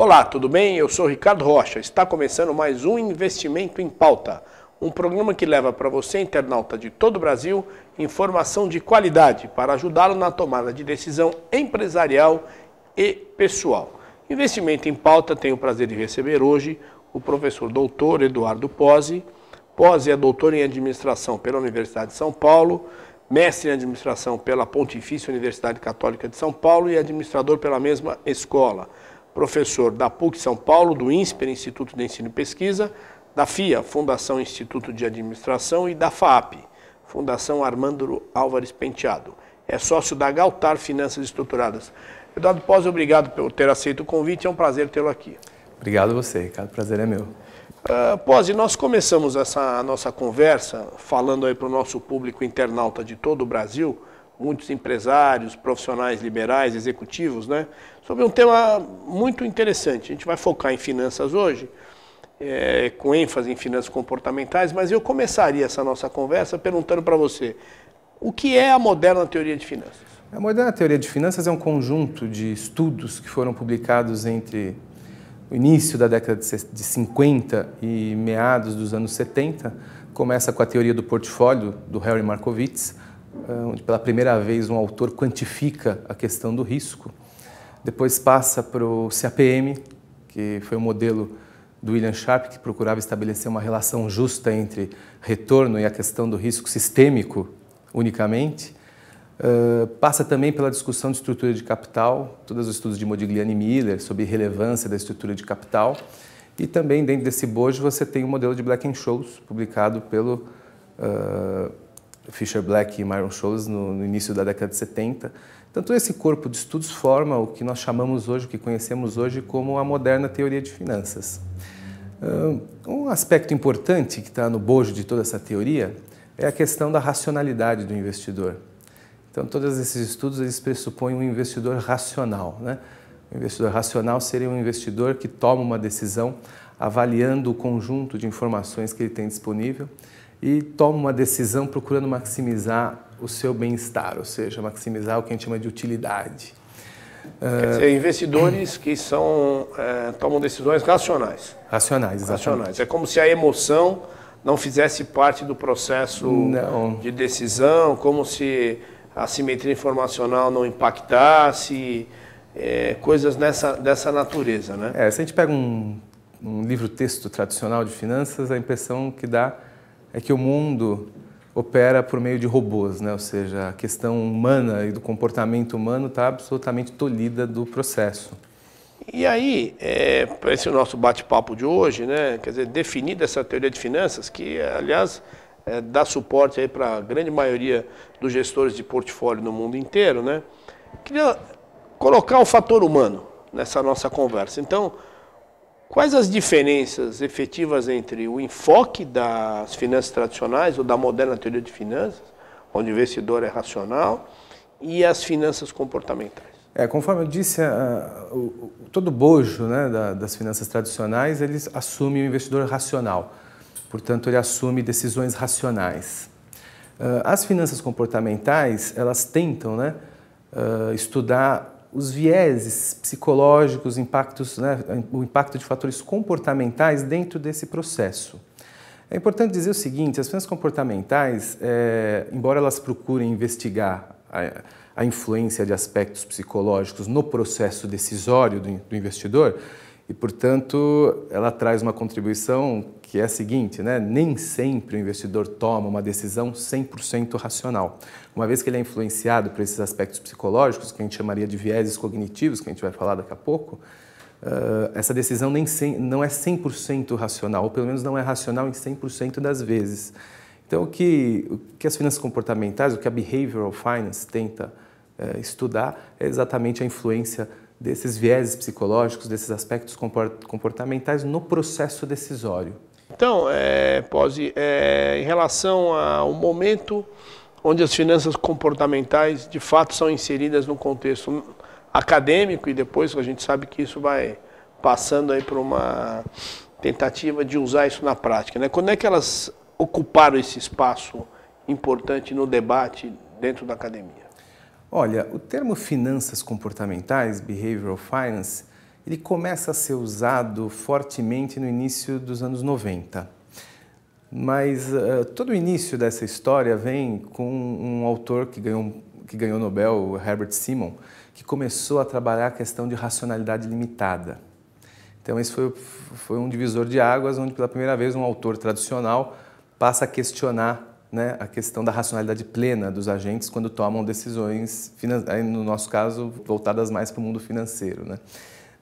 Olá, tudo bem? Eu sou Ricardo Rocha. Está começando mais um Investimento em Pauta, um programa que leva para você, internauta de todo o Brasil, informação de qualidade para ajudá-lo na tomada de decisão empresarial e pessoal. Investimento em Pauta tem o prazer de receber hoje o professor doutor Eduardo Pozzi. Pozzi é doutor em administração pela Universidade de São Paulo, mestre em administração pela Pontifícia Universidade Católica de São Paulo e administrador pela mesma escola. Professor da PUC São Paulo, do INSPER, Instituto de Ensino e Pesquisa, da FIA, Fundação Instituto de Administração, e da FAAP, Fundação Armando Álvares Penteado. É sócio da Galtar Finanças Estruturadas. Eduardo Pozzi, obrigado por ter aceito o convite, é um prazer tê-lo aqui. Obrigado a você, Ricardo, o prazer é meu. Pozzi, nós começamos essa nossa conversa falando aí para o nosso público internauta de todo o Brasil, muitos empresários, profissionais liberais, executivos, né, sobre um tema muito interessante. A gente vai focar em finanças hoje, com ênfase em finanças comportamentais, mas eu começaria essa nossa conversa perguntando para você, o que é a moderna teoria de finanças? A moderna teoria de finanças é um conjunto de estudos que foram publicados entre o início da década de 50 e meados dos anos 70. Começa com a teoria do portfólio, do Harry Markowitz, onde pela primeira vez um autor quantifica a questão do risco. Depois passa para o CAPM, que foi um modelo do William Sharpe, que procurava estabelecer uma relação justa entre retorno e a questão do risco sistêmico unicamente. Passa também pela discussão de estrutura de capital, todos os estudos de Modigliani e Miller sobre relevância da estrutura de capital. E também dentro desse bojo você tem o modelo de Black-Scholes, publicado pelo Fisher Black e Myron Scholes no início da década de 70. Então, todo esse corpo de estudos forma o que nós chamamos hoje, o que conhecemos hoje como a moderna teoria de finanças. Um aspecto importante que está no bojo de toda essa teoria é a questão da racionalidade do investidor. Então, todos esses estudos eles pressupõem um investidor racional, né? O investidor racional seria um investidor que toma uma decisão avaliando o conjunto de informações que ele tem disponível e toma uma decisão procurando maximizar o seu bem-estar, ou seja, maximizar o que a gente chama de utilidade. Quer dizer, investidores que tomam decisões racionais. Racionais, exatamente. Racionais. É como se a emoção não fizesse parte do processo de decisão, como se a simetria informacional não impactasse, coisas dessa natureza, né? Se a gente pega um livro-texto tradicional de finanças, a impressão que dá é que o mundo opera por meio de robôs, né? Ou seja, a questão humana e do comportamento humano está absolutamente tolhida do processo. E aí, para esse nosso bate-papo de hoje, né, quer dizer, definida essa teoria de finanças, que, aliás, dá suporte aí para a grande maioria dos gestores de portfólio no mundo inteiro, né? Queria colocar o fator humano nessa nossa conversa. Então, quais as diferenças efetivas entre o enfoque das finanças tradicionais ou da moderna teoria de finanças, onde o investidor é racional, e as finanças comportamentais? Conforme eu disse, todo o bojo, né, das finanças tradicionais, eles assumem o investidor racional. Portanto, ele assume decisões racionais. As finanças comportamentais, elas tentam, né, estudar os vieses psicológicos, impactos, né, o impacto de fatores comportamentais dentro desse processo. É importante dizer o seguinte, as finanças comportamentais, embora elas procurem investigar a influência de aspectos psicológicos no processo decisório do investidor, e, portanto, ela traz uma contribuição que é a seguinte, né? Nem sempre o investidor toma uma decisão 100% racional. Uma vez que ele é influenciado por esses aspectos psicológicos, que a gente chamaria de vieses cognitivos, que a gente vai falar daqui a pouco, essa decisão não é 100% racional, ou pelo menos não é racional em 100% das vezes. Então, o que as finanças comportamentais, o que a Behavioral Finance tenta estudar é exatamente a influência desses vieses psicológicos, desses aspectos comportamentais no processo decisório. Então, Pozzi, em relação ao momento onde as finanças comportamentais de fato são inseridas no contexto acadêmico e depois a gente sabe que isso vai passando aí por uma tentativa de usar isso na prática, né? Quando é que elas ocuparam esse espaço importante no debate dentro da academia? Olha, o termo finanças comportamentais, behavioral finance, ele começa a ser usado fortemente no início dos anos 90. Mas todo o início dessa história vem com um autor que ganhou o Nobel, o Herbert Simon, que começou a trabalhar a questão de racionalidade limitada. Então esse foi um divisor de águas, onde pela primeira vez um autor tradicional passa a questionar, né, a questão da racionalidade plena dos agentes quando tomam decisões, no nosso caso, voltadas mais para o mundo financeiro, né?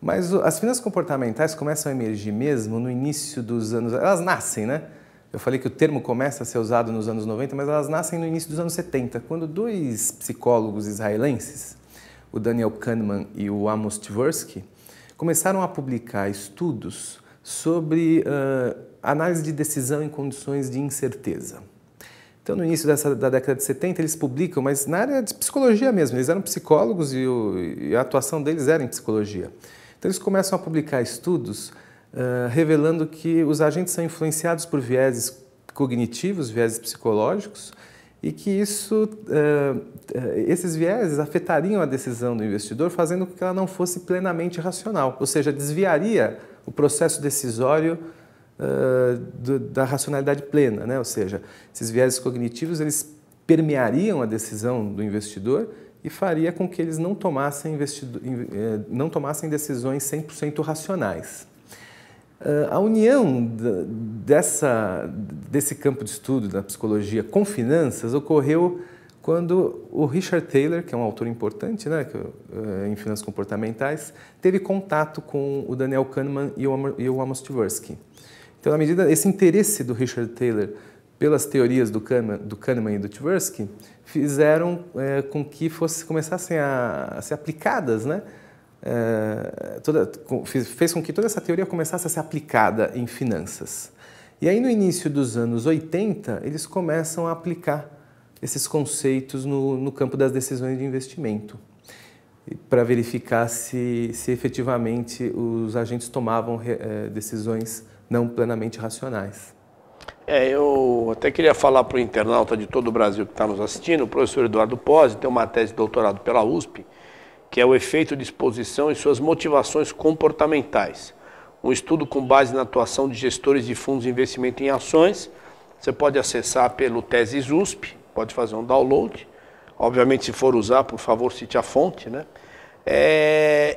Mas as finanças comportamentais começam a emergir mesmo no início dos anos... Elas nascem, né? Eu falei que o termo começa a ser usado nos anos 90, mas elas nascem no início dos anos 70, quando dois psicólogos israelenses, o Daniel Kahneman e o Amos Tversky, começaram a publicar estudos sobre análise de decisão em condições de incerteza. Então, no início da década de 70, eles publicam, mas na área de psicologia mesmo, eles eram psicólogos e a atuação deles era em psicologia. Então, eles começam a publicar estudos revelando que os agentes são influenciados por vieses cognitivos, vieses psicológicos, e que esses vieses afetariam a decisão do investidor, fazendo com que ela não fosse plenamente racional, ou seja, desviaria o processo decisório da racionalidade plena, né? Ou seja, esses vieses cognitivos eles permeariam a decisão do investidor e faria com que eles não tomassem decisões 100% racionais. A união desse campo de estudo da psicologia com finanças ocorreu quando o Richard Thaler, que é um autor importante, né, em finanças comportamentais, teve contato com o Daniel Kahneman e o Amos Tversky. Então, na medida esse interesse do Richard Thaler pelas teorias do Kahneman e do Tversky fizeram com que começassem a ser aplicadas, né? Fez com que toda essa teoria começasse a ser aplicada em finanças. E aí, no início dos anos 80, eles começam a aplicar esses conceitos no campo das decisões de investimento, para verificar se efetivamente os agentes tomavam decisões não plenamente racionais. Eu até queria falar para o internauta de todo o Brasil que está nos assistindo, o professor Eduardo Pozzi tem uma tese de doutorado pela USP, que é o efeito de exposição e suas motivações comportamentais. Um estudo com base na atuação de gestores de fundos de investimento em ações. Você pode acessar pelo Teses USP, pode fazer um download. Obviamente, se for usar, por favor, cite a fonte, né?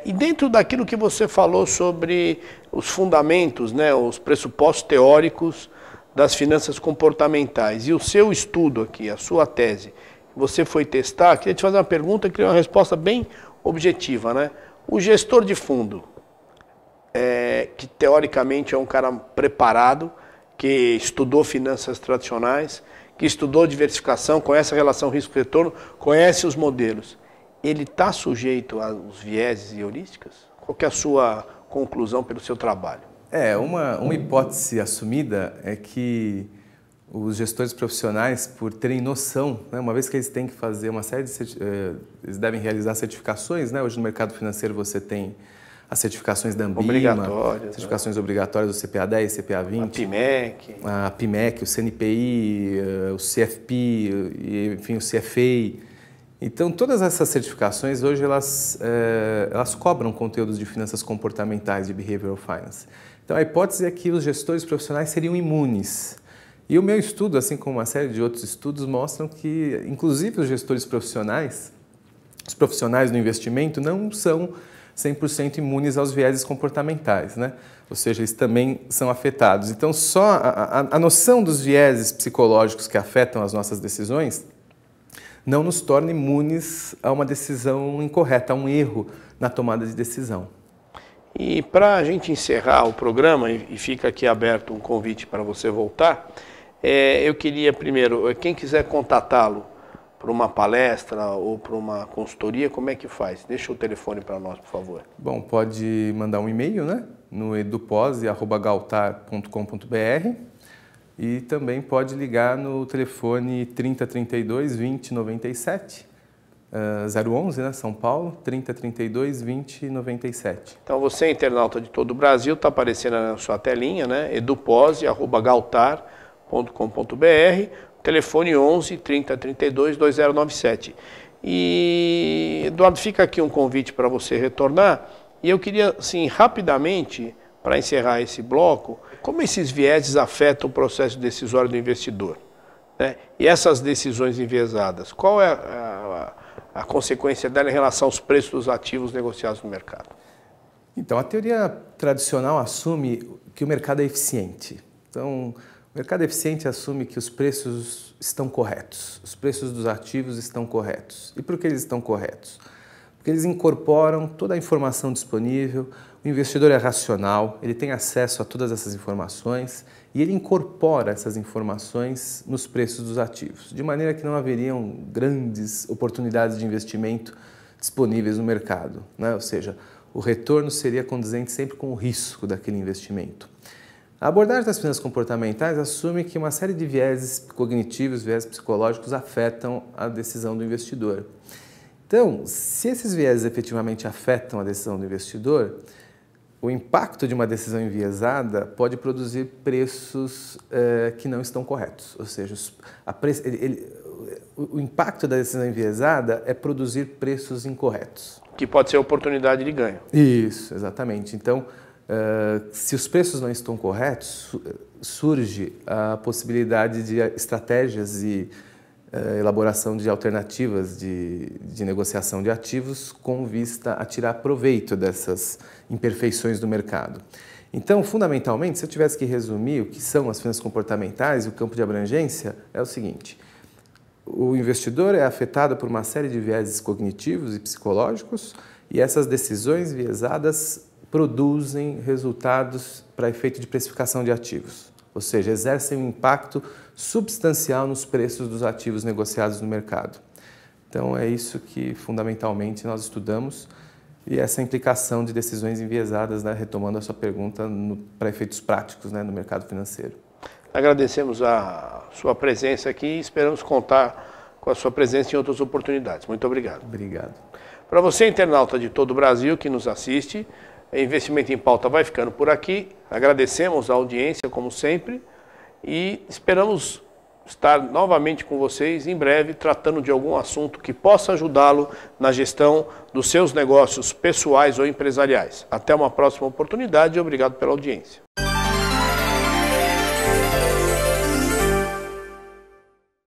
E dentro daquilo que você falou sobre os fundamentos, né, os pressupostos teóricos das finanças comportamentais, e o seu estudo aqui, a sua tese, você foi testar, queria te fazer uma pergunta, queria uma resposta bem objetiva, né? O gestor de fundo, que teoricamente é um cara preparado, que estudou finanças tradicionais, que estudou diversificação, conhece a relação risco-retorno, conhece os modelos, ele está sujeito aos vieses e heurísticas? Qual que é a sua conclusão pelo seu trabalho? Uma hipótese assumida é que os gestores profissionais, por terem noção, né, uma vez que eles têm que fazer uma série de eles devem realizar certificações, né? Hoje no mercado financeiro você tem as certificações da Ambima, certificações obrigatórias do CPA 10, CPA 20, a PMEC, o CNPI, o CFP, enfim, o CFA. Então, todas essas certificações hoje elas cobram conteúdos de finanças comportamentais, de behavioral finance. Então, a hipótese é que os gestores profissionais seriam imunes. E o meu estudo, assim como uma série de outros estudos, mostram que, inclusive, os gestores profissionais, os profissionais do investimento, não são 100% imunes aos vieses comportamentais, né? Ou seja, eles também são afetados. Então, só a noção dos vieses psicológicos que afetam as nossas decisões não nos torna imunes a uma decisão incorreta, a um erro na tomada de decisão. E para a gente encerrar o programa, e fica aqui aberto um convite para você voltar, eu queria primeiro, quem quiser contatá-lo para uma palestra ou para uma consultoria, como é que faz? Deixa o telefone para nós, por favor. Bom, pode mandar um e-mail, né? No edupose@galtar.com.br e também pode ligar no telefone 3032 2097, 011, né? São Paulo, 3032 2097. Então você, internauta de todo o Brasil, está aparecendo na sua telinha, né? edupose@galtar.com.br, telefone 11 3032 2097. E, Eduardo, fica aqui um convite para você retornar E eu queria, assim, rapidamente, para encerrar esse bloco, como esses vieses afetam o processo decisório do investidor, né? E essas decisões enviesadas, qual é a consequência dela em relação aos preços dos ativos negociados no mercado? Então, a teoria tradicional assume que o mercado é eficiente. Então, o mercado eficiente assume que os preços estão corretos, os preços dos ativos estão corretos. E por que eles estão corretos? Porque eles incorporam toda a informação disponível, o investidor é racional, ele tem acesso a todas essas informações e ele incorpora essas informações nos preços dos ativos, de maneira que não haveriam grandes oportunidades de investimento disponíveis no mercado, né? Ou seja, o retorno seria condizente sempre com o risco daquele investimento. A abordagem das finanças comportamentais assume que uma série de vieses cognitivos, vieses psicológicos afetam a decisão do investidor. Então, se esses vieses efetivamente afetam a decisão do investidor, o impacto de uma decisão enviesada pode produzir preços que não estão corretos. Ou seja, o impacto da decisão enviesada é produzir preços incorretos. Que pode ser oportunidade de ganho. Isso, exatamente. Então, se os preços não estão corretos, surge a possibilidade de estratégias e elaboração de alternativas de negociação de ativos com vista a tirar proveito dessas imperfeições do mercado. Então, fundamentalmente, se eu tivesse que resumir o que são as finanças comportamentais e o campo de abrangência, é o seguinte: o investidor é afetado por uma série de vieses cognitivos e psicológicos e essas decisões viesadas produzem resultados para efeito de precificação de ativos, ou seja, exercem um impacto substancial nos preços dos ativos negociados no mercado. Então, é isso que fundamentalmente nós estudamos e essa implicação de decisões enviesadas, né, retomando a sua pergunta, para efeitos práticos, né, no mercado financeiro. Agradecemos a sua presença aqui e esperamos contar com a sua presença em outras oportunidades. Muito obrigado. Obrigado. Para você, internauta de todo o Brasil que nos assiste, Investimento em Pauta vai ficando por aqui. Agradecemos a audiência, como sempre, e esperamos estar novamente com vocês em breve, tratando de algum assunto que possa ajudá-lo na gestão dos seus negócios pessoais ou empresariais. Até uma próxima oportunidade e obrigado pela audiência.